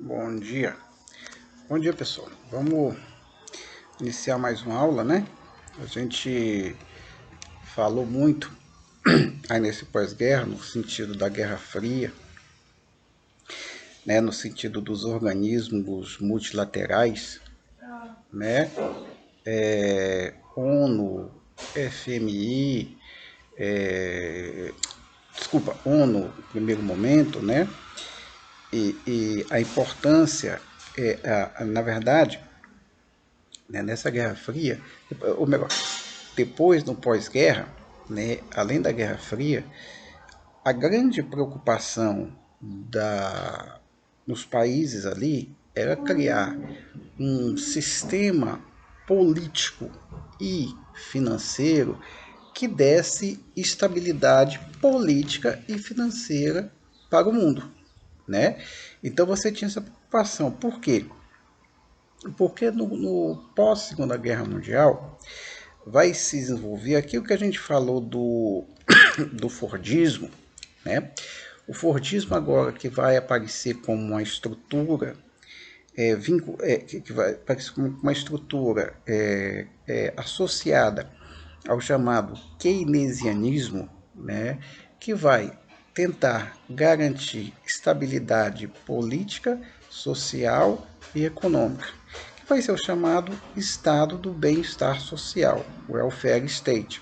Bom dia. Bom dia, pessoal. Vamos iniciar mais uma aula, né? A gente falou muito aí nesse pós-guerra, no sentido da Guerra Fria, né? No sentido dos organismos multilaterais, né? ONU, FMI, ONU, no primeiro momento, né? E a importância, na verdade, né, nessa Guerra Fria, ou melhor, depois no pós-guerra, né, além da Guerra Fria, a grande preocupação nos países ali era criar um sistema político e financeiro que desse estabilidade política e financeira para o mundo, né? Então você tinha essa preocupação. Por quê? Porque no pós-Segunda Guerra Mundial vai se desenvolver aquilo que a gente falou do Fordismo, né? O Fordismo agora que vai aparecer como uma estrutura que vai aparecer como uma estrutura associada ao chamado keynesianismo, né? Que vai tentar garantir estabilidade política, social e econômica, que vai ser o chamado Estado do Bem-Estar Social, Welfare State,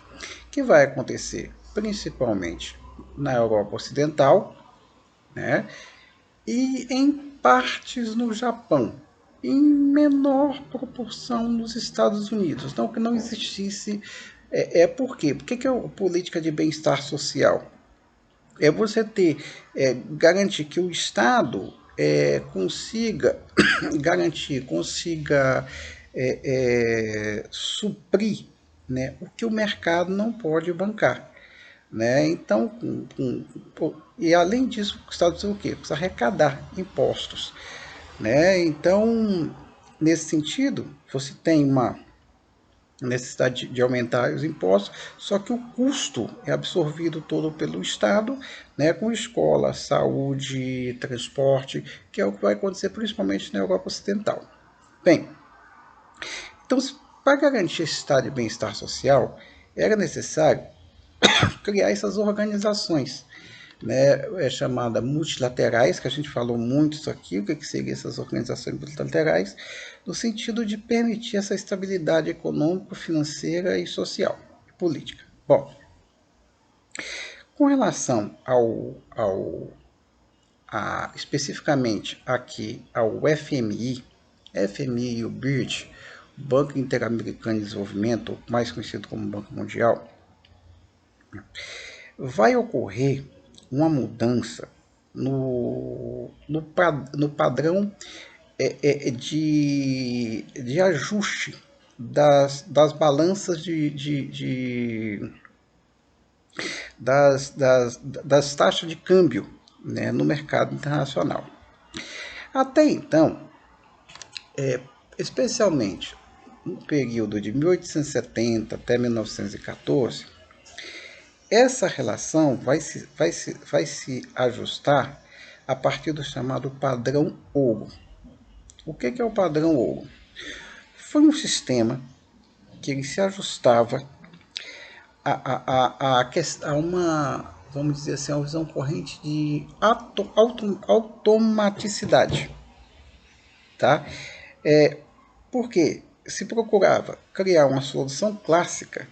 que vai acontecer principalmente na Europa Ocidental, né? E em partes no Japão, em menor proporção nos Estados Unidos. Não que não existisse. Por quê? Por que é a política de bem-estar social? É você garantir que o Estado consiga garantir, consiga suprir, né, o que o mercado não pode bancar. Né? Então, e além disso, o Estado precisa o quê? Precisa arrecadar impostos. Né? Então, nesse sentido, você tem uma necessidade de aumentar os impostos, só que o custo é absorvido todo pelo Estado, né, com escola, saúde, transporte, que é o que vai acontecer principalmente na Europa Ocidental. Bem, então, para garantir esse estado de bem-estar social, era necessário criar essas organizações, né, chamada multilaterais, que a gente falou muito isso aqui, o que seriam essas organizações multilaterais, no sentido de permitir essa estabilidade econômica, financeira e social e política. Bom, com relação especificamente aqui ao FMI e o BIRD, Banco Interamericano de Desenvolvimento, mais conhecido como Banco Mundial, vai ocorrer uma mudança no padrão de ajuste das balanças das taxas de câmbio, né, no mercado internacional. Até então, especialmente no período de 1870 até 1914, essa relação vai se ajustar a partir do chamado padrão ouro. O que é o padrão ouro? Foi um sistema que ele se ajustava a uma, vamos dizer assim, uma visão corrente de automaticidade. Tá? Porque se procurava criar uma solução clássica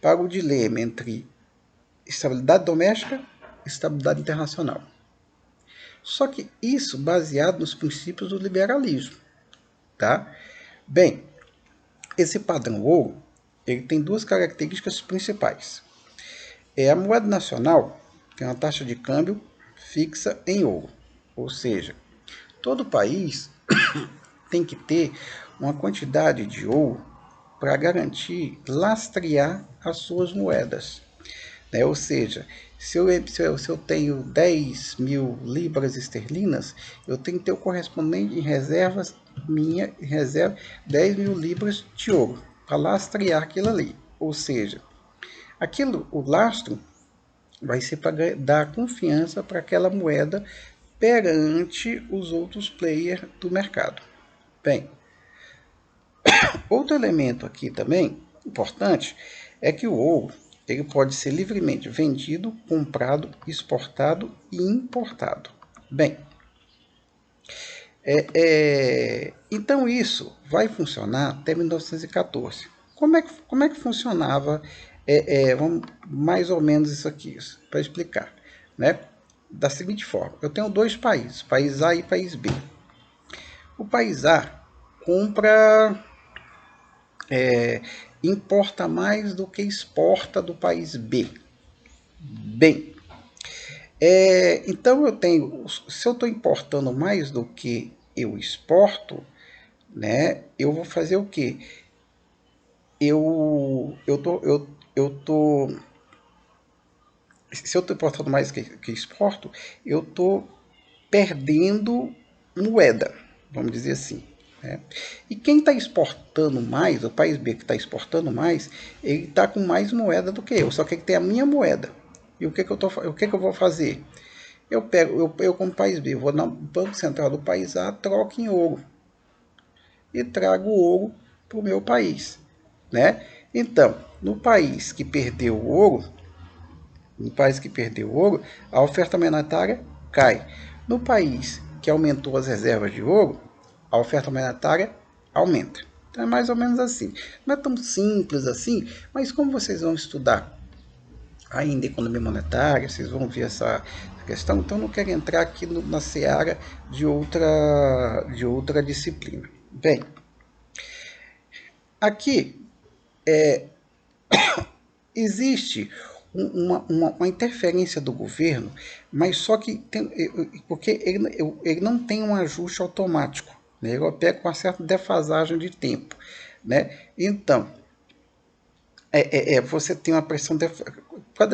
para o dilema entre estabilidade doméstica e estabilidade internacional. Só que isso baseado nos princípios do liberalismo. Tá? Bem, esse padrão ouro ele tem duas características principais. A moeda nacional tem uma taxa de câmbio fixa em ouro, ou seja, todo país tem que ter uma quantidade de ouro para garantir lastrear as suas moedas. Né? Ou seja, se eu tenho 10 mil libras esterlinas, eu tenho que ter o correspondente em reservas minha reserva 10 mil libras de ouro para lastrear aquilo ali. Ou seja, o lastro vai ser para dar confiança para aquela moeda perante os outros players do mercado. Bem, outro elemento aqui também importante é que o ouro ele pode ser livremente vendido, comprado, exportado e importado. Bem, então isso vai funcionar até 1914. Como é que funcionava mais ou menos isso aqui, para explicar, né? Da seguinte forma, eu tenho dois países, país A e país B. O país A compra, importa mais do que exporta do país B. Bem, então se eu estou importando mais do que eu exporto, né? Eu vou fazer o quê? Se eu estou importando mais que exporto, eu estou perdendo moeda, vamos dizer assim, né? E quem está exportando mais, o país B que está exportando mais, ele está com mais moeda do que eu, só que ele tem a minha moeda. E o que eu vou fazer? Eu como país B, vou no Banco Central do país A, troco em ouro e trago ouro para o meu país, né? Então, no país que perdeu o ouro, a oferta monetária cai. No país que aumentou as reservas de ouro, a oferta monetária aumenta. Então é mais ou menos assim. Não é tão simples assim, mas como vocês vão estudar ainda economia monetária, vocês vão ver essa questão, então não quero entrar aqui na seara de outra disciplina. Bem, aqui existe uma interferência do governo, mas só que porque ele não tem um ajuste automático, né? Ele opera com uma certa defasagem de tempo, né? Então, você tem uma pressão com a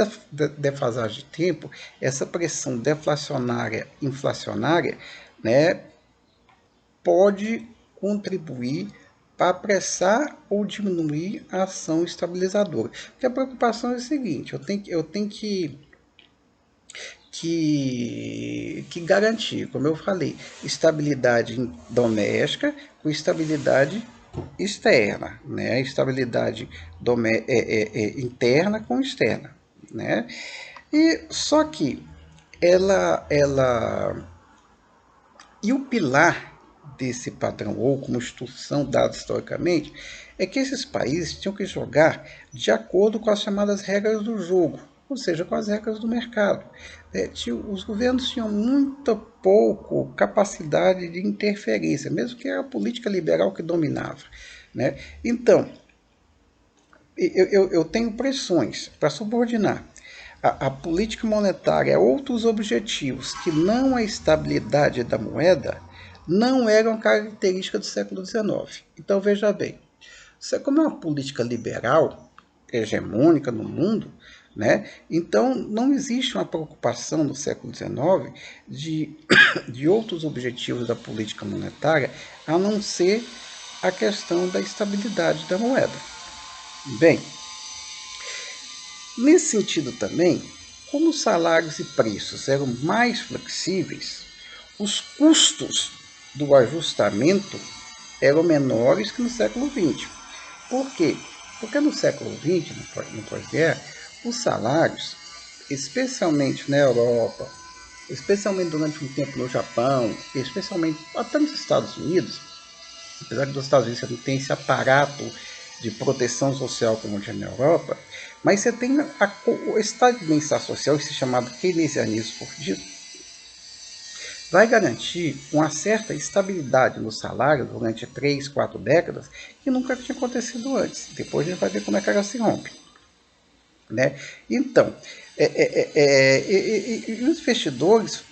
defasagem de tempo, essa pressão deflacionária, inflacionária, né, pode contribuir para apressar ou diminuir a ação estabilizadora. Porque a preocupação é a seguinte: eu tenho que garantir, como eu falei, estabilidade doméstica com estabilidade externa, né? Estabilidade interna com externa, né? E só que ela e o pilar desse padrão ou como instrução dada historicamente é que esses países tinham que jogar de acordo com as chamadas regras do jogo, ou seja, com as regras do mercado. Os governos tinham muito pouco capacidade de interferência, mesmo que era a política liberal que dominava, né? Então, eu tenho pressões para subordinar a política monetária a outros objetivos que não a estabilidade da moeda, não eram características do século XIX. Então, veja bem, como é uma política liberal, hegemônica no mundo, né? Então, não existe uma preocupação no século XIX de outros objetivos da política monetária, a não ser a questão da estabilidade da moeda. Bem, nesse sentido também, como os salários e preços eram mais flexíveis, os custos do ajustamento eram menores que no século XX. Por quê? Porque no século XX, no pós-guerra, os salários, especialmente na Europa, especialmente durante um tempo no Japão, especialmente até nos Estados Unidos, apesar que nos Estados Unidos você não tem esse aparato de proteção social como tinha na Europa, mas você tem o estado de bem-estar social, esse chamado keynesianismo fugido, vai garantir uma certa estabilidade no salário durante 3, 4 décadas que nunca tinha acontecido antes. Depois a gente vai ver como é que ela se rompe, né? Então, os investidores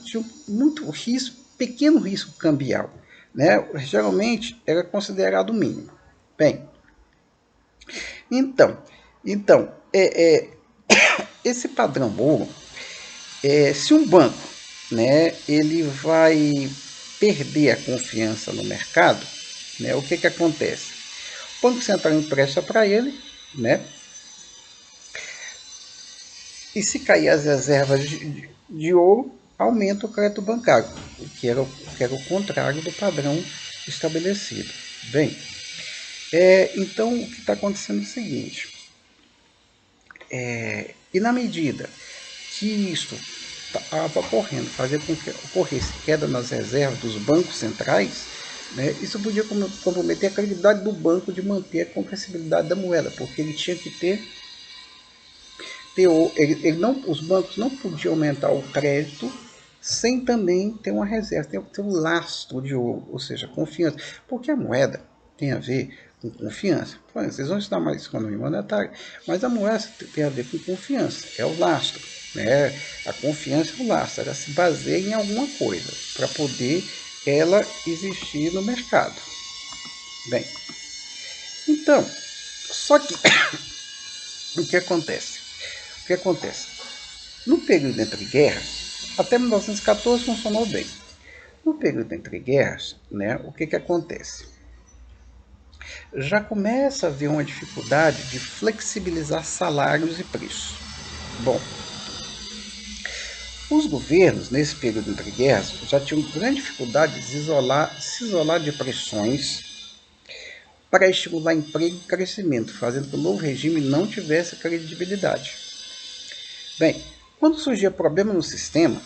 tinham muito risco, pequeno risco cambial, né? Geralmente era considerado mínimo. Bem, então, esse padrão ouro, se um banco, né, ele vai perder a confiança no mercado, né, o que acontece? O Banco Central empresta para ele, né, e se cair as reservas de ouro, aumenta o crédito bancário, que era o contrário do padrão estabelecido. Bem, então o que está acontecendo é o seguinte, e na medida que isso estava ocorrendo, fazer com que ocorresse queda nas reservas dos bancos centrais, né, isso podia comprometer a credibilidade do banco de manter a conversibilidade da moeda, porque ele tinha que ter os bancos não podiam aumentar o crédito sem também ter uma reserva, tem que ter um lastro de ouro, ou seja, confiança, porque a moeda tem a ver com confiança. Vocês vão estudar mais economia monetária, mas a moeda tem a ver com confiança, é o lastro, né? A confiança é o lastro, ela se baseia em alguma coisa para poder ela existir no mercado. Bem, então, só que o que acontece? O que acontece? No período entre guerras, até 1914 funcionou bem. No período entre guerras, né, o que acontece? Já começa a haver uma dificuldade de flexibilizar salários e preços. Bom, os governos, nesse período entre guerras, já tinham grande dificuldade de se isolar de pressões para estimular emprego e crescimento, fazendo que o novo regime não tivesse credibilidade. Bem, quando surgia problema no sistema,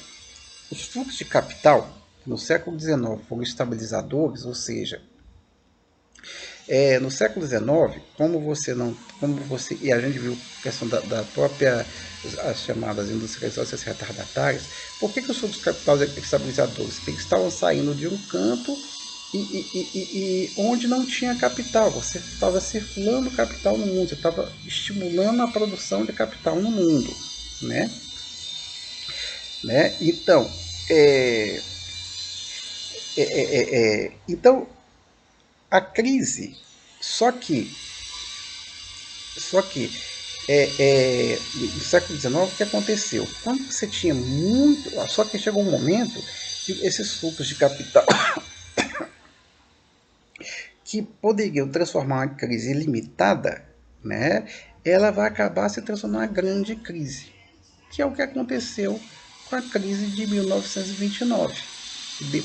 os fluxos de capital no século XIX foram estabilizadores, ou seja, no século XIX, e a gente viu a questão da própria, as chamadas industrializações retardatárias, por que os fluxos de capital estabilizadores? Porque eles estavam saindo de um canto e onde não tinha capital, você estava circulando capital no mundo, você estava estimulando a produção de capital no mundo, né? Então, então a crise, só que no século XIX, o que aconteceu? Quando você tinha muito, só que chegou um momento que esses fluxos de capital que poderiam transformar uma crise limitada, né, ela vai acabar se transformando em uma grande crise, que é o que aconteceu com a crise de 1929, que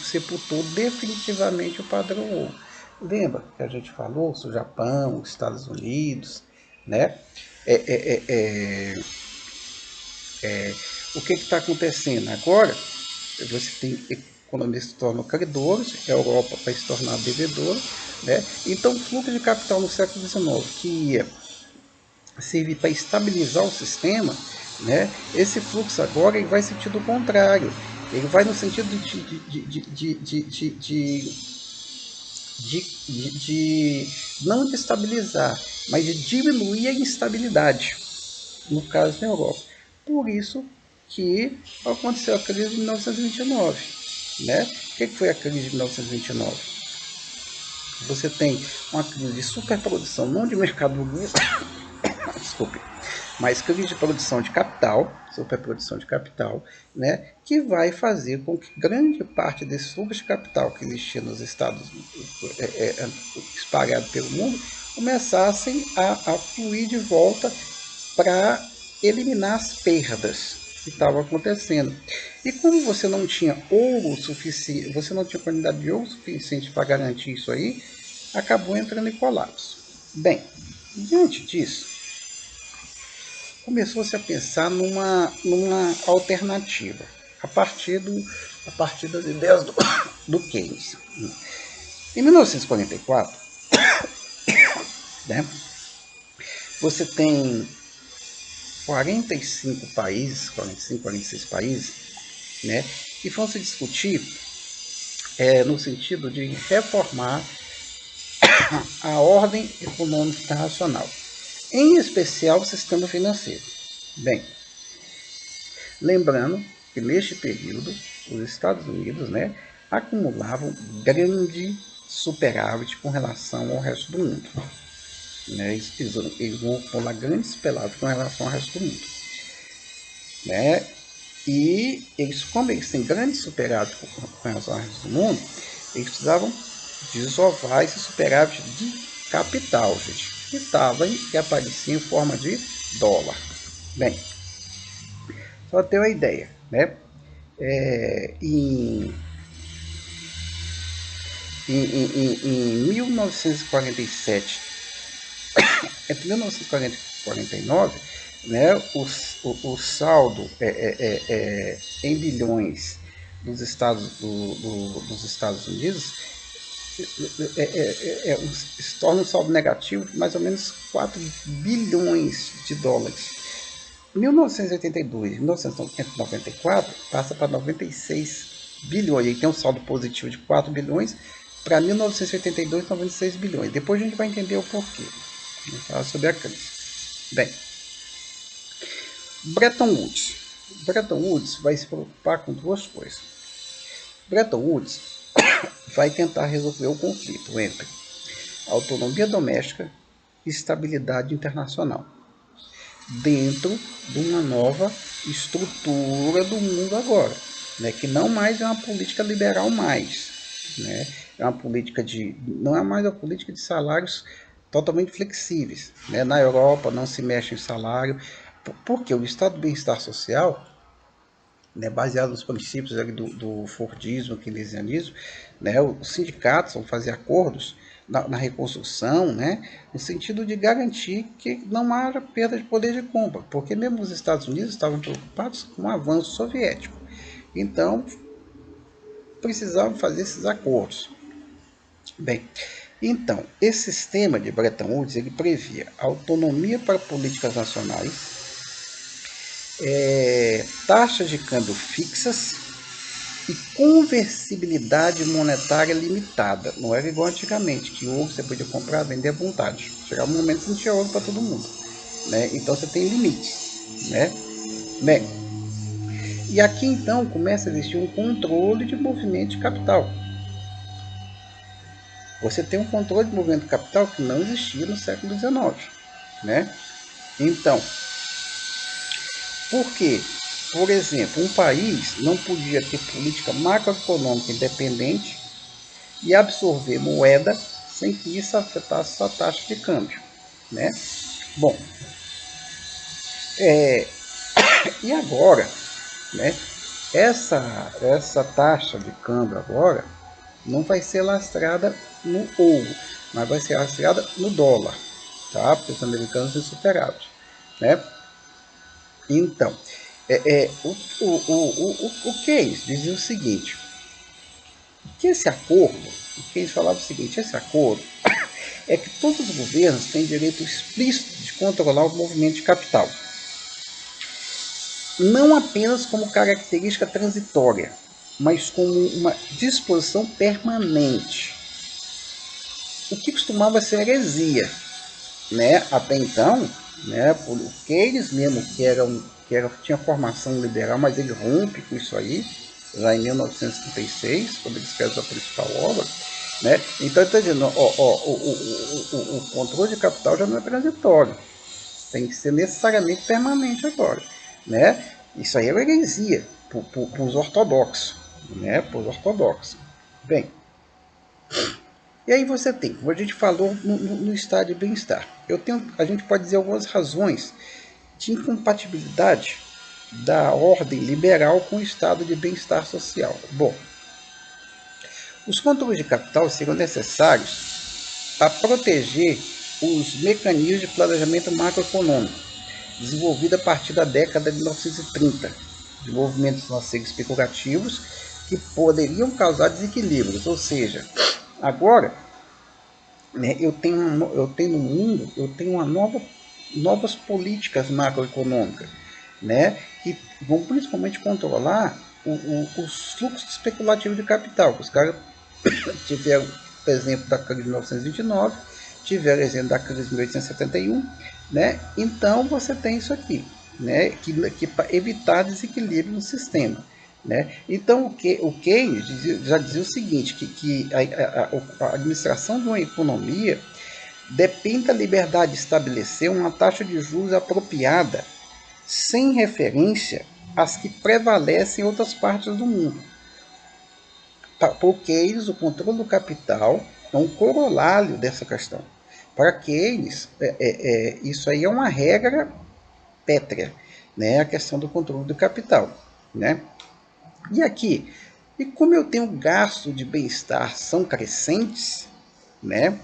sepultou definitivamente o padrão ouro. Lembra que a gente falou sobre o Japão, os Estados Unidos, né? O que está acontecendo agora? Você tem economias que se tornam credores, a Europa vai se tornar devedora, né? Então, o fluxo de capital no século XIX, que ia servir para estabilizar o sistema, né? Esse fluxo agora ele vai em sentido contrário, ele vai no sentido de não de estabilizar, mas de diminuir a instabilidade, no caso da Europa. Por isso que aconteceu a crise de 1929. Né? O que foi a crise de 1929? Você tem uma crise de superprodução, não de mercado burguês, desculpe, mas crise de produção de capital, superprodução de capital, né, que vai fazer com que grande parte desse fluxo de capital que existia nos Estados espalhado pelo mundo começassem a fluir de volta para eliminar as perdas que estavam acontecendo. E como você não tinha ouro suficiente, você não tinha quantidade de ouro suficiente para garantir isso aí, acabou entrando em colapso. Bem, diante disso, começou-se a pensar numa alternativa, a partir das ideias do Keynes. Em 1944, né, você tem 45 países, 45, 46 países, né, que vão se discutir no sentido de reformar a ordem econômica internacional, em especial o sistema financeiro. Bem, lembrando que neste período os Estados Unidos, né, acumulavam grande superávit com relação ao resto do mundo. Né, eles vão acumular grandes superávit com relação ao resto do mundo. Né? E como eles têm grandes superávit com relação ao resto do mundo, eles precisavam desovar esse superávit de capital, gente, que aparecia em forma de dólar. Bem, só ter uma ideia, né? em, em 1947, entre 1940 e 49, né, o saldo em bilhões dos Estados Unidos se torna um saldo negativo de mais ou menos 4 bilhões de dólares. 1982 e 1994 passa para 96 bilhões. Aí tem um saldo positivo de 4 bilhões para 1982, 96 bilhões. Depois a gente vai entender o porquê. Vamos falar sobre a crise. Bem, Bretton Woods. Bretton Woods vai se preocupar com duas coisas. Bretton Woods vai tentar resolver o conflito entre autonomia doméstica e estabilidade internacional, dentro de uma nova estrutura do mundo agora, né? Que não mais é uma política liberal mais, né? É uma política não é mais uma política de salários totalmente flexíveis, né? Na Europa não se mexe em salário, porque o estado do bem-estar social, né, baseado nos princípios do Fordismo, keynesianismo, né, os sindicatos vão fazer acordos na reconstrução, né, no sentido de garantir que não haja perda de poder de compra, porque mesmo os Estados Unidos estavam preocupados com o avanço soviético. Então, precisavam fazer esses acordos. Bem, então, esse sistema de Bretton Woods ele previa autonomia para políticas nacionais, taxas de câmbio fixas e conversibilidade monetária limitada. Não era igual antigamente, que ouro você podia comprar, vender à vontade. Chegava um momento que não tinha ouro para todo mundo, né? Então você tem limites, né? Bem, e aqui então começa a existir um controle de movimento de capital. Você tem um controle de movimento de capital que não existia no século XIX, né? Então, por quê? Por exemplo, um país não podia ter política macroeconômica independente e absorver moeda sem que isso afetasse sua taxa de câmbio, né? Bom, e agora, né? Essa taxa de câmbio agora não vai ser lastrada no ouro, mas vai ser lastrada no dólar, tá? Porque os americanos têm superávit, né? Então, o Keynes dizia o seguinte, que esse acordo, o Keynes falava o seguinte, esse acordo é que todos os governos têm direito explícito de controlar o movimento de capital, não apenas como característica transitória, mas como uma disposição permanente, o que costumava ser heresia, né? Até então, né? Porque eles mesmo tinha formação liberal, mas ele rompe com isso aí, já em 1936, quando ele escreve a principal obra, né? Então, está dizendo, o controle de capital já não é transitório, tem que ser necessariamente permanente agora, né? Isso aí é heresia para os ortodoxos, né? Para os ortodoxos. Bem, e aí você tem, como a gente falou, no estado de bem-estar. A gente pode dizer algumas razões de incompatibilidade da ordem liberal com o estado de bem-estar social. Bom, os controles de capital seriam necessários para proteger os mecanismos de planejamento macroeconômico, desenvolvido a partir da década de 1930, de movimentos financeiros especulativos que poderiam causar desequilíbrios, ou seja, agora, né, eu tenho no mundo, eu tenho novas políticas macroeconômicas, né, que vão principalmente controlar os fluxos especulativos de capital. Os caras tiveram o exemplo da crise de 1929, tiveram o exemplo da crise de 1871, né? Então você tem isso aqui, né? Que para evitar desequilíbrio no sistema. Né? Então, o Keynes já dizia o seguinte, que a administração de uma economia depende da liberdade de estabelecer uma taxa de juros apropriada, sem referência às que prevalecem em outras partes do mundo. Para o Keynes, o controle do capital é um corolário dessa questão. Para Keynes, isso aí é uma regra pétrea, né? A questão do controle do capital, né? E aqui, e como eu tenho gasto de bem-estar são crescentes, né?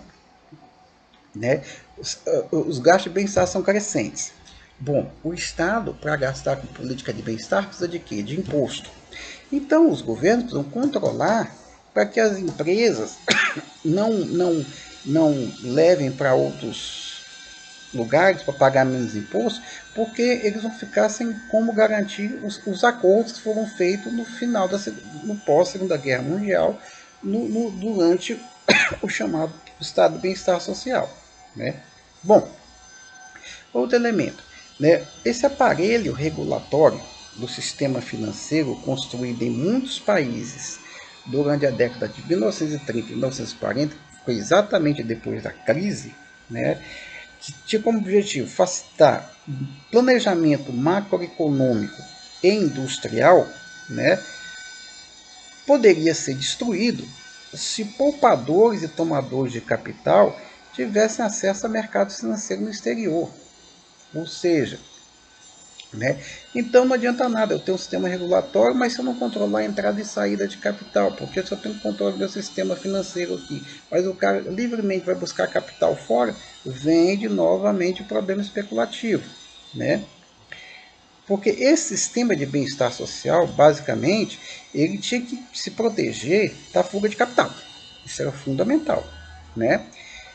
Os gastos de bem-estar são crescentes. Bom, o Estado, para gastar com política de bem-estar, precisa de quê? De imposto. Então, os governos precisam controlar para que as empresas não levem para outros lugares para pagar menos imposto, porque eles vão ficar sem como garantir os acordos que foram feitos no final no pós-Segunda Guerra Mundial, durante o chamado estado de bem-estar social, né? Bom, outro elemento, né? Esse aparelho regulatório do sistema financeiro construído em muitos países durante a década de 1930 e 1940, foi exatamente depois da crise, né? Que tinha como objetivo facilitar planejamento macroeconômico e industrial, né? Poderia ser destruído se poupadores e tomadores de capital tivessem acesso a mercado financeiro no exterior. Ou seja, né? Então não adianta nada eu ter um sistema regulatório, mas se eu não controlar a entrada e saída de capital, porque se eu tenho controle do sistema financeiro aqui, mas o cara livremente vai buscar capital fora, vende novamente o problema especulativo, né? Porque esse sistema de bem-estar social, basicamente, ele tinha que se proteger da fuga de capital. Isso era fundamental, né?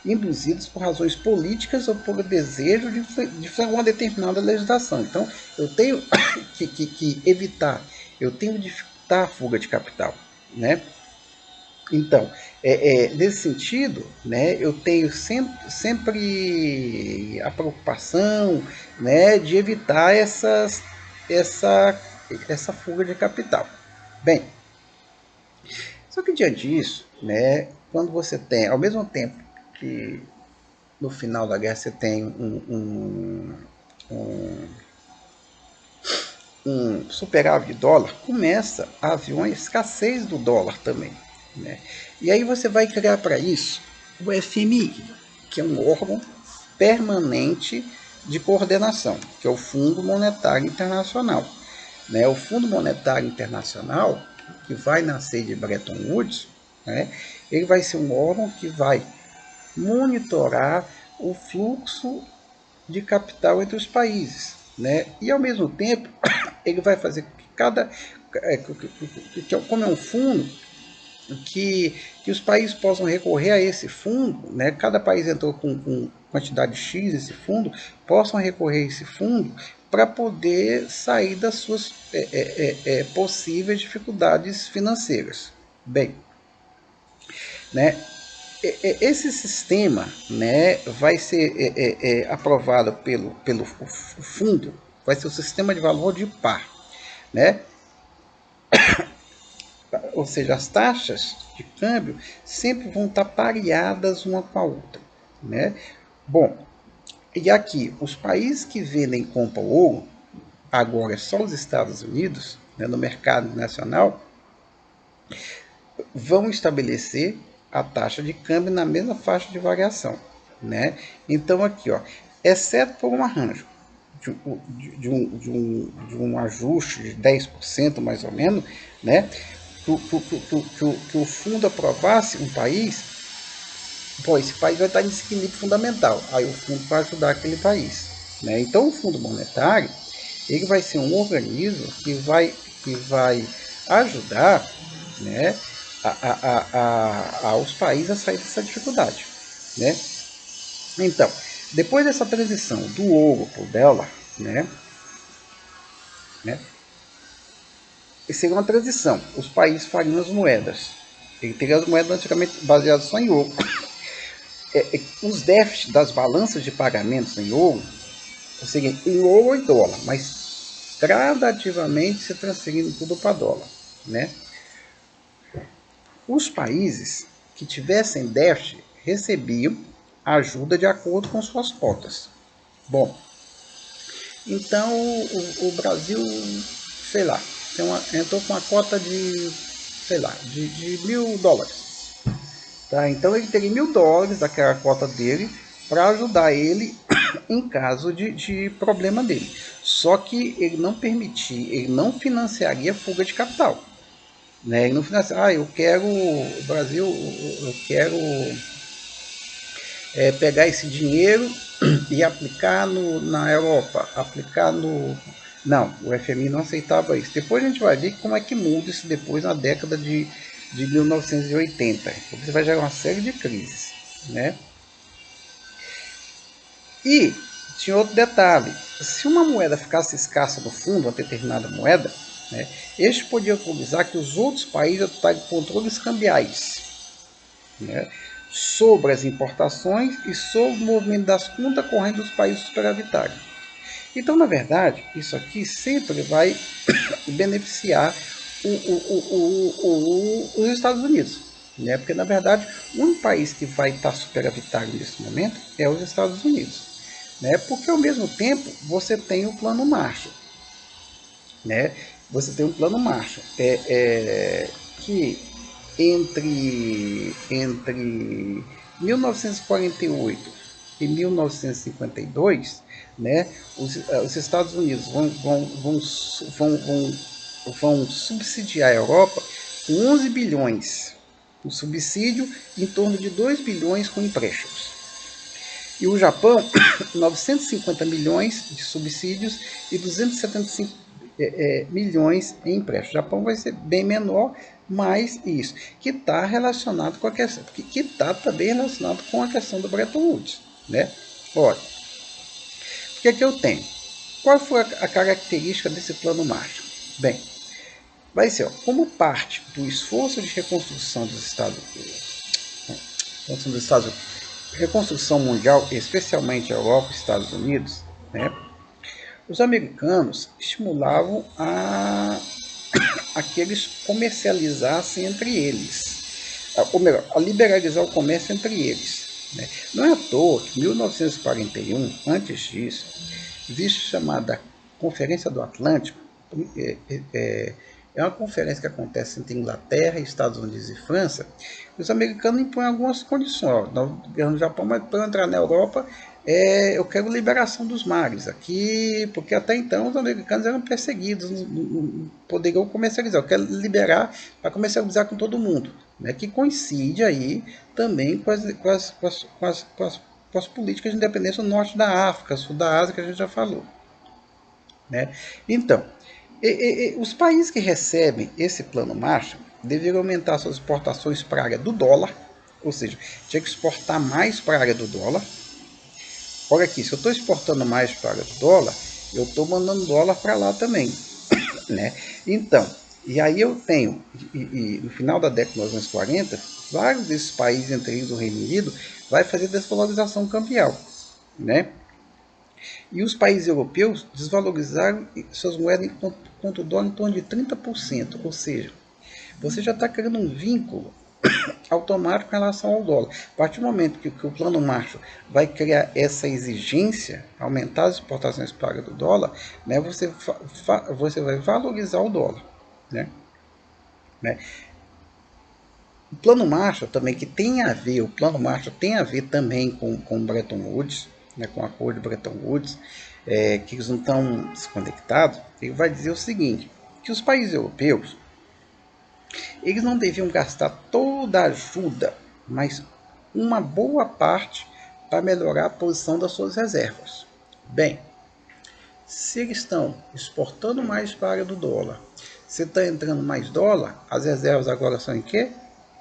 Induzidos por razões políticas ou por desejo de uma determinada legislação. Então, eu tenho que evitar, eu tenho que dificultar a fuga de capital, né? Então, nesse sentido, né, eu tenho sempre a preocupação, né, de evitar essa, essa fuga de capital. Bem, só que diante disso, né, quando você tem, ao mesmo tempo que no final da guerra você tem um superávit de dólar, começa a haver uma escassez do dólar também, né? E aí você vai criar para isso o FMI, que é um órgão permanente de coordenação, que é o Fundo Monetário Internacional, né? O Fundo Monetário Internacional, que vai nascer de Bretton Woods, né? Ele vai ser um órgão que vai monitorar o fluxo de capital entre os países, né? E ao mesmo tempo ele vai fazer que como é um fundo que os países possam recorrer a esse fundo, né? Cada país entrou com quantidade X nesse fundo, possam recorrer a esse fundo para poder sair das suas possíveis dificuldades financeiras. Bem, né? Esse sistema, né, vai ser aprovado pelo fundo, vai ser o sistema de valor de par, né? Ou seja, as taxas de câmbio sempre vão estar pareadas uma com a outra, né? Bom, e aqui, os países que vendem e compram ouro, agora é só os Estados Unidos, né, no mercado nacional, vão estabelecer a taxa de câmbio na mesma faixa de variação, né? Então aqui, ó, exceto por um arranjo de um ajuste de 10% mais ou menos, né? Que o fundo aprovasse um país, pô, esse país vai estar em desequilíbrio fundamental, aí o fundo vai ajudar aquele país, né? Então o Fundo Monetário, ele vai ser um organismo que vai ajudar, né, aos países a sair dessa dificuldade, né? Então, depois dessa transição do ouro para o dólar, né, seria uma transição. Os países fariam as moedas. Ele teria as moedas antigamente baseadas só em ouro. Os déficits das balanças de pagamentos em ouro, ou seja, em ouro ou em dólar, mas gradativamente se transferindo tudo para dólar, né? Os países que tivessem déficit recebiam ajuda de acordo com suas cotas. Bom, então o Brasil, sei lá, entrou com uma cota de, sei lá, de $1.000. Tá? Então ele teria $1.000 daquela cota dele para ajudar ele em caso de problema dele. Só que ele não financiaria fuga de capital. né? E no final, assim, eu quero, Brasil, eu quero pegar esse dinheiro e aplicar na Europa, aplicar no... Não, o FMI não aceitava isso. Depois a gente vai ver como é que muda isso depois na década de 1980, porque você vai gerar uma série de crises, né? E tinha outro detalhe: se uma moeda ficasse escassa no fundo, uma determinada moeda, né, este podia autorizar que os outros países adotarem controles cambiais, né, sobre as importações e sobre o movimento das contas correntes dos países superavitários. Então, na verdade, isso aqui sempre vai beneficiar os Estados Unidos, né? Porque, na verdade, um país que vai estar superavitário nesse momento é os Estados Unidos, né? Porque, ao mesmo tempo, você tem o Plano Marshall, né? Você tem um Plano Marshall que entre 1948 e 1952, né, os Estados Unidos vão subsidiar a Europa com 11 bilhões, o subsídio em torno de 2 bilhões com empréstimos. E o Japão, 950 milhões de subsídios e 275 milhões em empréstimos. O Japão vai ser bem menor, mas isso, que está relacionado com a questão, que está também relacionado com a questão do Bretton Woods, né? Olha, o que é que eu tenho? Qual foi a característica desse plano Marshall? Bem, vai ser, como parte do esforço de reconstrução dos Estados Unidos, reconstrução mundial, especialmente a Europa e Estados Unidos, né? Os americanos estimulavam a que eles comercializassem entre eles, ou melhor, a liberalizar o comércio entre eles, né? Não é à toa que em 1941, antes disso, existe chamada Conferência do Atlântico. É uma conferência que acontece entre Inglaterra, Estados Unidos e França. Os americanos impõem algumas condições. No governo do Japão, mas para entrar na Europa, eu quero liberação dos mares aqui, porque até então os americanos eram perseguidos, não poderiam comercializar. Eu quero liberar para comercializar com todo mundo, né? Que coincide aí também com as políticas de independência no norte da África, sul da Ásia, que a gente já falou, né? Então, os países que recebem esse plano Marshall deveriam aumentar suas exportações para a área do dólar, ou seja, tinha que exportar mais para a área do dólar. Olha aqui, se eu estou exportando mais para a área do dólar, eu estou mandando dólar para lá também, né? Então, e aí eu tenho, no final da década de 1940, vários desses países, entre eles o Reino Unido, vai fazer desvalorização cambial, né? E os países europeus desvalorizaram suas moedas contra o dólar em torno de 30%. Ou seja, você já está criando um vínculo automático em relação ao dólar. A partir do momento que o Plano Marshall vai criar essa exigência, aumentar as exportações pagas do dólar, né, você vai valorizar o dólar. Né? O Plano Marshall também, que tem a ver, o Plano Marshall tem a ver também com Bretton Woods, né, com o acordo de Bretton Woods, que eles não estão desconectados. Ele vai dizer o seguinte, que os países europeus, eles não deviam gastar toda a ajuda, mas uma boa parte para melhorar a posição das suas reservas. Bem, se eles estão exportando mais para a área do dólar, se está entrando mais dólar, as reservas agora são em quê?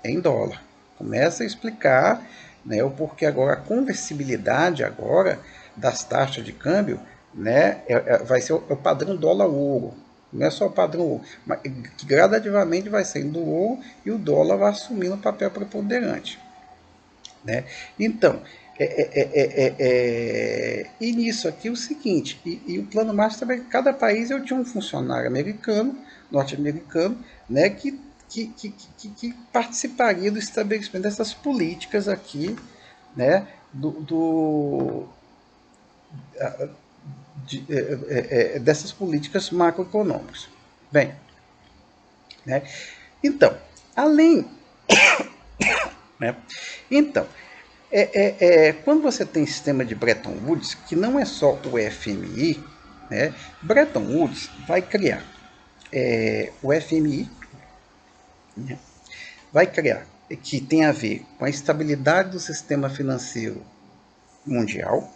Em dólar. Começa a explicar, né, o porquê agora a conversibilidade agora das taxas de câmbio, né, vai ser o padrão dólar-ouro. Não é só o padrão ouro, mas que gradativamente vai saindo do ouro e o dólar vai assumindo um papel preponderante, né? Então, e nisso aqui o seguinte, e o plano Marshall também, cada país eu tinha um funcionário americano, norte-americano, né, que participaria do estabelecimento dessas políticas aqui, né, dessas políticas macroeconômicas. Bem, né, então, além, né, então, quando você tem sistema de Bretton Woods, que não é só o FMI, né, Bretton Woods vai criar o FMI, né? Vai criar, que tem a ver com a estabilidade do sistema financeiro mundial,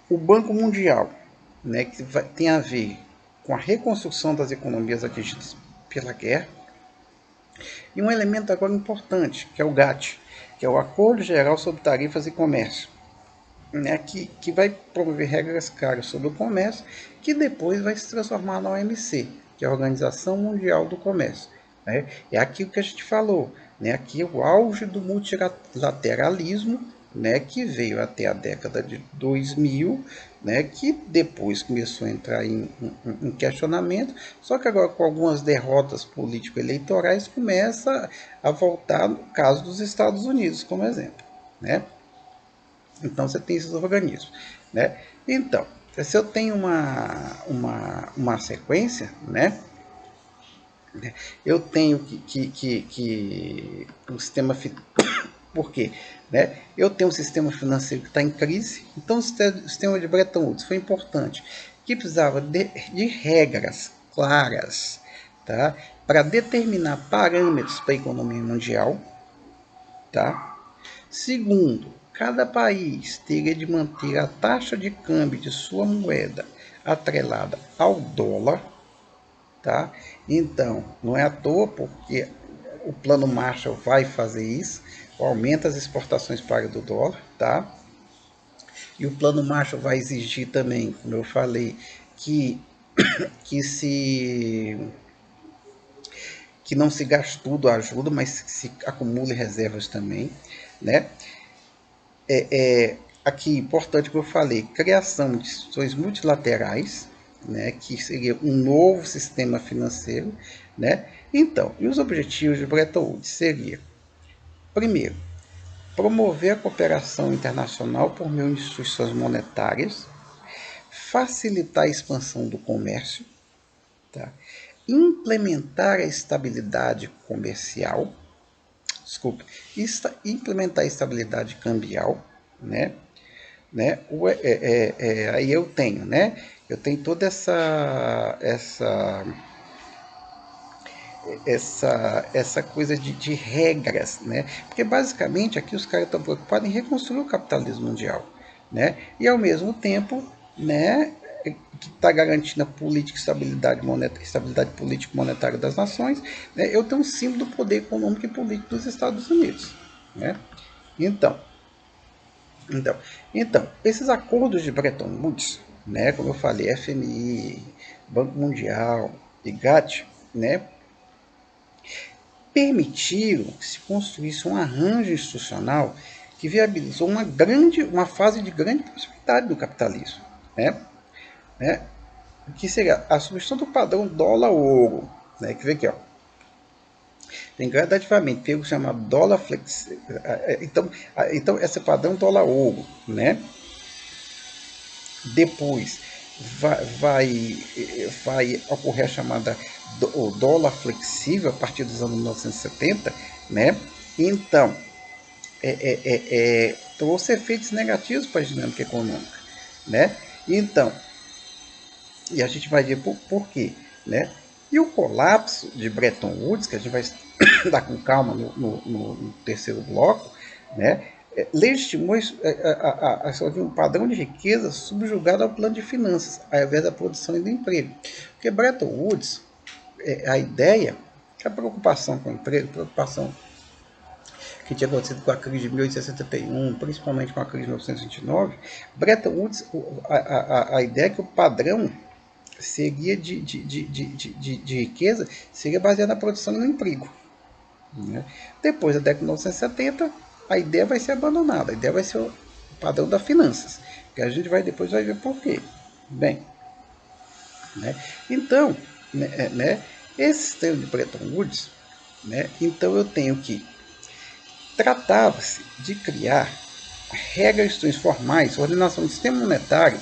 o Banco Mundial, né, que tem a ver com a reconstrução das economias atingidas pela guerra, e um elemento agora importante, que é o GATT, que é o Acordo Geral sobre Tarifas e Comércio, né, que vai promover regras claras sobre o comércio, que depois vai se transformar na OMC, que é a Organização Mundial do Comércio. Né? É aquilo que a gente falou, né? Aqui é o auge do multilateralismo, né? Que veio até a década de 2000, né? Que depois começou a entrar em questionamento, só que agora com algumas derrotas político-eleitorais começa a voltar no caso dos Estados Unidos, como exemplo. Né? Então você tem esses organismos. Né? Então, se eu tenho uma sequência, né? Eu tenho que o sistema. Por quê? Né? Eu tenho um sistema financeiro que está em crise, então o sistema de Bretton Woods foi importante, que precisava de regras claras, tá? Para determinar parâmetros para a economia mundial. Tá? Segundo, cada país teria de manter a taxa de câmbio de sua moeda atrelada ao dólar. Tá? Então, não é à toa porque o plano Marshall vai fazer isso, aumenta as exportações pagas do dólar, tá? E o plano Marshall vai exigir também, como eu falei, que se que não se gaste tudo a ajuda, mas que se acumule reservas também, né? Aqui, importante que eu falei, criação de instituições multilaterais, né, que seria um novo sistema financeiro, né? Então, e os objetivos de Bretton Woods seria, primeiro, promover a cooperação internacional por meio de instituições monetárias, facilitar a expansão do comércio, tá? Implementar a estabilidade comercial, desculpe, implementar a estabilidade cambial, né? Né? Aí eu tenho, né? Eu tenho toda essa coisa de regras, né? Porque basicamente aqui os caras estão preocupados em reconstruir o capitalismo mundial, né? E ao mesmo tempo, né? Que está garantindo a política estabilidade monetária, estabilidade política monetária das nações, né? Eu tenho um símbolo do poder econômico e político dos Estados Unidos, né? Então, então, então, esses acordos de Bretton Woods, né, como eu falei, FMI, Banco Mundial e GATT, né, permitiram que se construísse um arranjo institucional que viabilizou uma fase de grande prosperidade do capitalismo, né, que seria a substituição do padrão dólar-ouro, né, que vê aqui, ó, tem gradativamente, tem o chamado dólar flexível, então esse padrão dólar-ouro, né, depois vai ocorrer a chamada o dólar flexível a partir dos anos 1970, né? Então, trouxe efeitos negativos para a dinâmica econômica, né? Então, e a gente vai ver por quê, né? E o colapso de Bretton Woods, que a gente vai dar com calma no terceiro bloco, né? Legitimou um padrão de riqueza subjugado ao plano de finanças, ao invés da produção e do emprego. Porque Bretton Woods, a ideia, que a preocupação com o emprego, preocupação que tinha acontecido com a crise de 1871, principalmente com a crise de 1929, Bretton Woods, a ideia é que o padrão seria de riqueza seria baseado na produção e no emprego. Né? Depois da década de 1970, a ideia vai ser abandonada, a ideia vai ser o padrão das finanças, que a gente depois vai ver por quê. Bem, né? Então, esse sistema de Bretton Woods, né? Então eu tenho que tratava-se de criar regras formais, ordenação do sistema monetário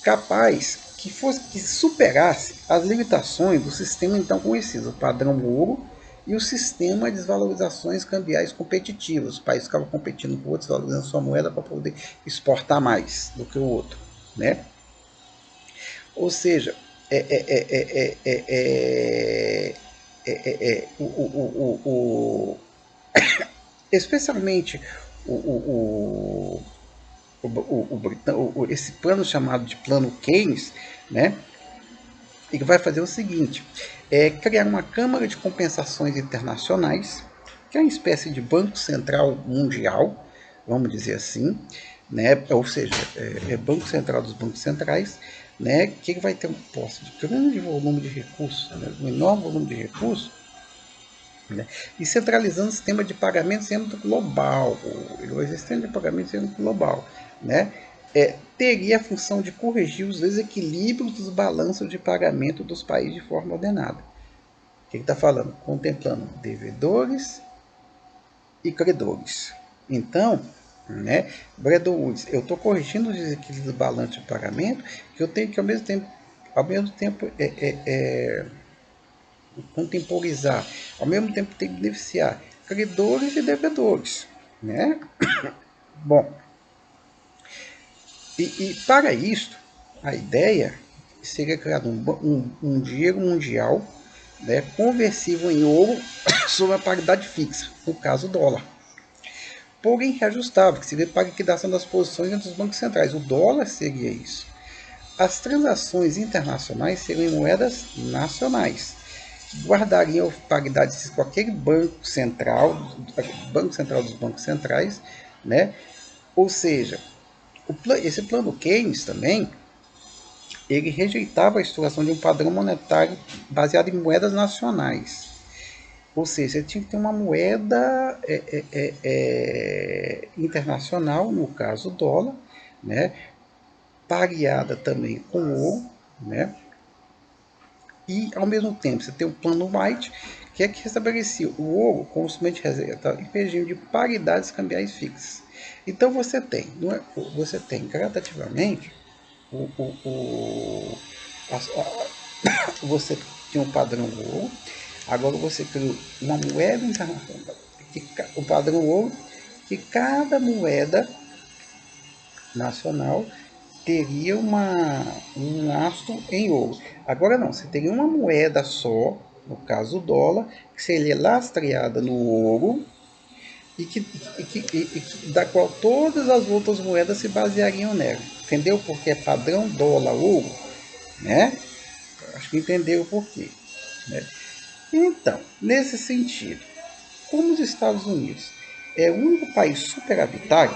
capaz que superasse as limitações do sistema então conhecido, o padrão ouro e o sistema de desvalorizações cambiais competitivas. Os países ficavam competindo com outros, valorizando sua moeda para poder exportar mais do que o outro. Né? Ou seja, especialmente esse plano chamado de Plano Keynes, né? Ele vai fazer o seguinte: criar uma Câmara de Compensações Internacionais, que é uma espécie de Banco Central Mundial, vamos dizer assim, né? Ou seja, Banco Central dos bancos centrais, né? Que ele vai ter um posse de grande volume de recursos, né? Um enorme volume de recursos, né? E centralizando o sistema de pagamentos em âmbito global, o sistema de pagamentos em âmbito global, né? Teria a função de corrigir os desequilíbrios dos balanços de pagamento dos países de forma ordenada. O que está falando? Contemplando devedores e credores. Então, né, Bretton Woods, eu estou corrigindo os desequilíbrios do balanço de pagamento, que eu tenho que ao mesmo tempo contemporizar, ao mesmo tempo tem que beneficiar credores e devedores, né? Bom, e para isso, a ideia seria criar um dinheiro mundial, né, conversível em ouro sob a paridade fixa, no caso dólar. Porém reajustável, que seria para a liquidação das posições entre os bancos centrais. O dólar seria isso. As transações internacionais seriam em moedas nacionais. Guardariam paridades com aquele banco central dos bancos centrais, né? Ou seja, esse plano Keynes também, ele rejeitava a estruturação de um padrão monetário baseado em moedas nacionais. Ou seja, você tinha que ter uma moeda internacional, no caso o dólar, né? Pareada também com o ouro, né? E, ao mesmo tempo, você tem o plano White, que é que estabelecia o ouro como instrumento de reserva em regime de paridades cambiais fixas. Então, você tem gradativamente você tinha um padrão ouro, agora você criou uma moeda internacional, o padrão ouro, que cada moeda nacional teria um lastro em ouro. Agora não, você teria uma moeda só, no caso o dólar, que seria lastreada no ouro da qual todas as outras moedas se baseariam nela. Entendeu? Porque é padrão dólar-ouro, né? Acho que entendeu o porquê, né? Então, nesse sentido, como os Estados Unidos é o único país superavitário,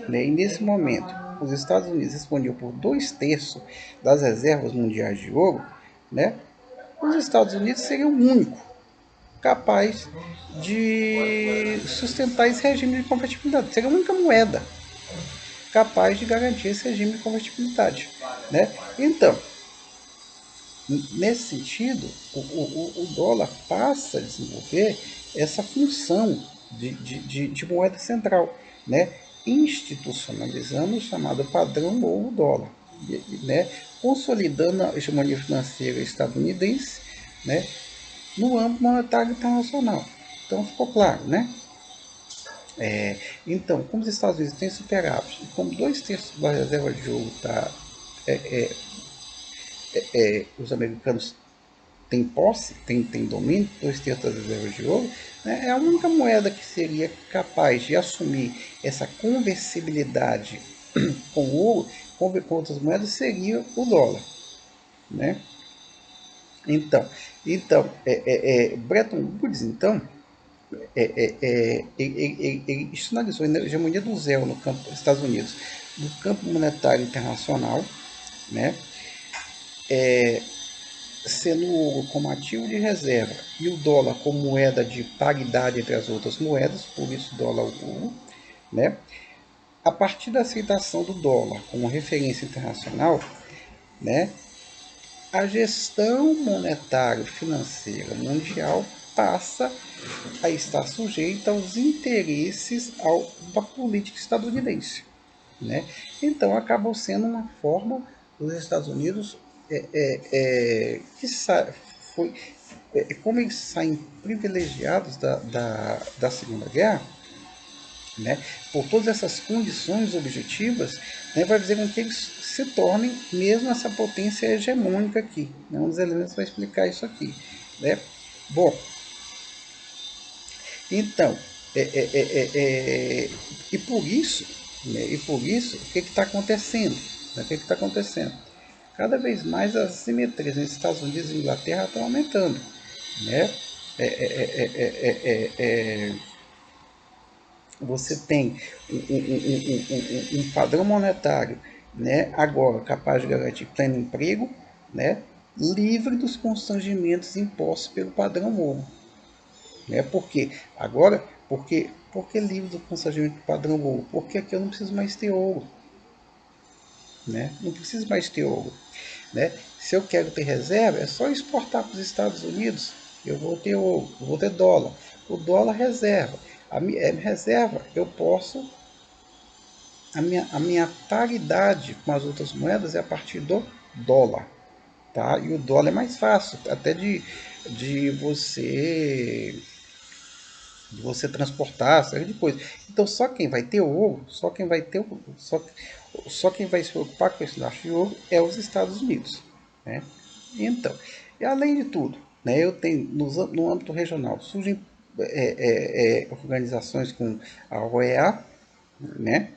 né, e nesse momento os Estados Unidos respondiam por 2/3 das reservas mundiais de ouro, né, os Estados Unidos seriam o único capaz de sustentar esse regime de convertibilidade. Seria a única moeda capaz de garantir esse regime de convertibilidade, né? Então, nesse sentido, o dólar passa a desenvolver essa função de moeda central, né? Institucionalizando o chamado padrão ouro dólar, né? Consolidando a hegemonia financeira estadunidense, né? No âmbito monetário internacional. Então ficou claro, né? Então, como os Estados Unidos têm superávit, e como 2/3 da reserva de ouro está, os americanos têm posse, têm domínio, 2/3 das reservas de ouro, né, é a única moeda que seria capaz de assumir essa conversibilidade com o ouro, com outras moedas, seria o dólar, né? Então, Bretton Woods, então, ele institucionalizou a hegemonia do zero no campo dos Estados Unidos, no campo monetário internacional, né? Sendo o ouro como ativo de reserva e o dólar como moeda de paridade entre as outras moedas, por isso dólar-ouro, né? A partir da aceitação do dólar como referência internacional, né, a gestão monetária financeira mundial passa a estar sujeita aos interesses da política estadunidense, né? Então acabou sendo uma forma dos Estados Unidos que foi como eles saem privilegiados da Segunda Guerra, né, por todas essas condições objetivas, né, vai fazer com que eles se tornem mesmo essa potência hegemônica aqui. Né? Um dos elementos vai explicar isso aqui. Né? Bom, então, é, é, é, é, e por isso, né, o que está acontecendo? Né, o que está acontecendo? Cada vez mais as assimetrias nos Estados Unidos e Inglaterra estão aumentando. Né? É, é, é, você tem um padrão monetário, né, agora capaz de garantir pleno emprego, né, livre dos constrangimentos impostos pelo padrão ouro. Né? Por quê? Agora, porque livre do constrangimento do padrão ouro? Porque aqui eu não preciso mais ter ouro. Né? Não preciso mais ter ouro. Né? Se eu quero ter reserva, é só exportar para os Estados Unidos. Eu vou ter ouro, eu vou ter dólar. O dólar reserva. A minha reserva, eu posso. A minha paridade com as outras moedas é a partir do dólar. Tá? E o dólar é mais fácil, até de você transportar, série de coisas. Então só quem vai ter ouro, só quem vai se preocupar com esse laço de ouro é os Estados Unidos. Né? Então, e além de tudo, né, eu tenho no âmbito regional surgem organizações com a OEA, né?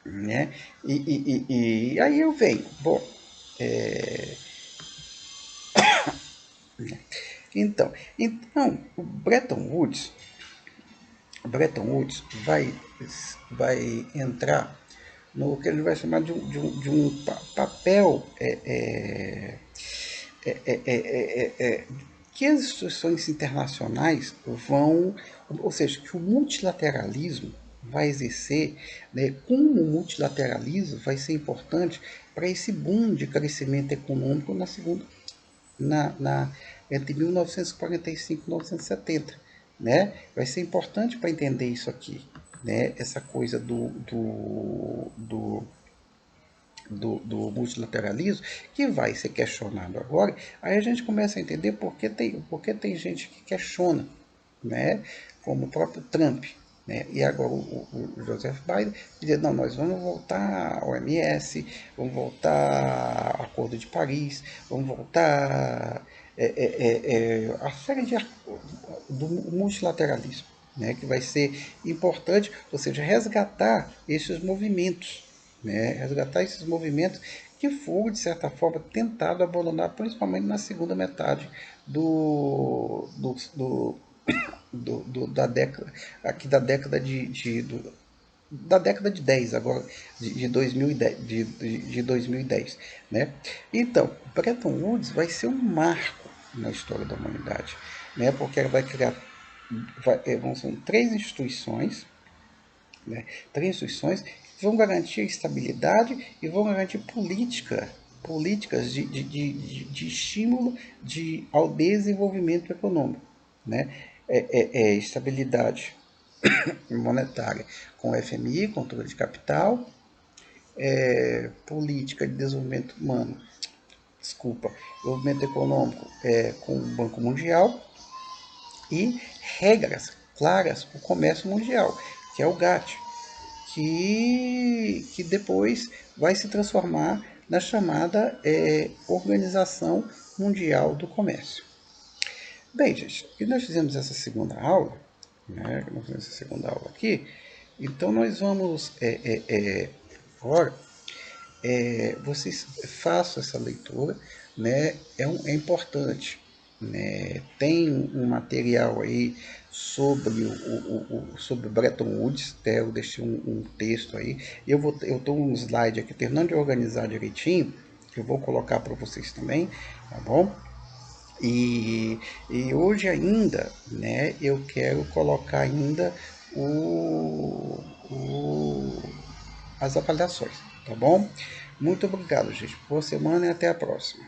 Né? E aí eu venho, bom, então o Bretton Woods vai entrar no que ele vai chamar de um papel que as instituições internacionais vão, ou seja, que o multilateralismo vai exercer, né, como o multilateralismo vai ser importante para esse boom de crescimento econômico entre 1945 e 1970. Né? Vai ser importante para entender isso aqui, né? Essa coisa do multilateralismo, que vai ser questionado agora. Aí a gente começa a entender por que tem gente que questiona, né? Como o próprio Trump. Né? E agora o Joseph Biden dizer, não, nós vamos voltar ao OMS, vamos voltar ao Acordo de Paris, vamos voltar a série do multilateralismo, né? Que vai ser importante, ou seja, resgatar esses movimentos, né? Resgatar esses movimentos que foram, de certa forma, tentados abandonar, principalmente na segunda metade da década, aqui da década de 10 agora, de 2010, de 2010, né? Então, Bretton Woods vai ser um marco na história da humanidade, né? Porque ela vai criar, vão ser né? Três instituições que vão garantir estabilidade e vão garantir políticas de estímulo ao desenvolvimento econômico, né? Estabilidade monetária com o FMI, controle de capital, política de desenvolvimento humano, desenvolvimento econômico com o Banco Mundial e regras claras para o comércio mundial, que é o GATT, que depois vai se transformar na chamada Organização Mundial do Comércio. Bem, gente, e nós fizemos essa segunda aula, né? Nós fizemos essa segunda aula aqui, então nós vamos agora vocês façam essa leitura, né? É importante, né? Tem um material aí sobre Bretton Woods, eu deixei um texto aí. Eu estou um slide aqui terminando de organizar direitinho, que eu vou colocar para vocês também, tá bom? E hoje ainda, né? Eu quero colocar ainda as avaliações, tá bom? Muito obrigado, gente. Boa semana e até a próxima.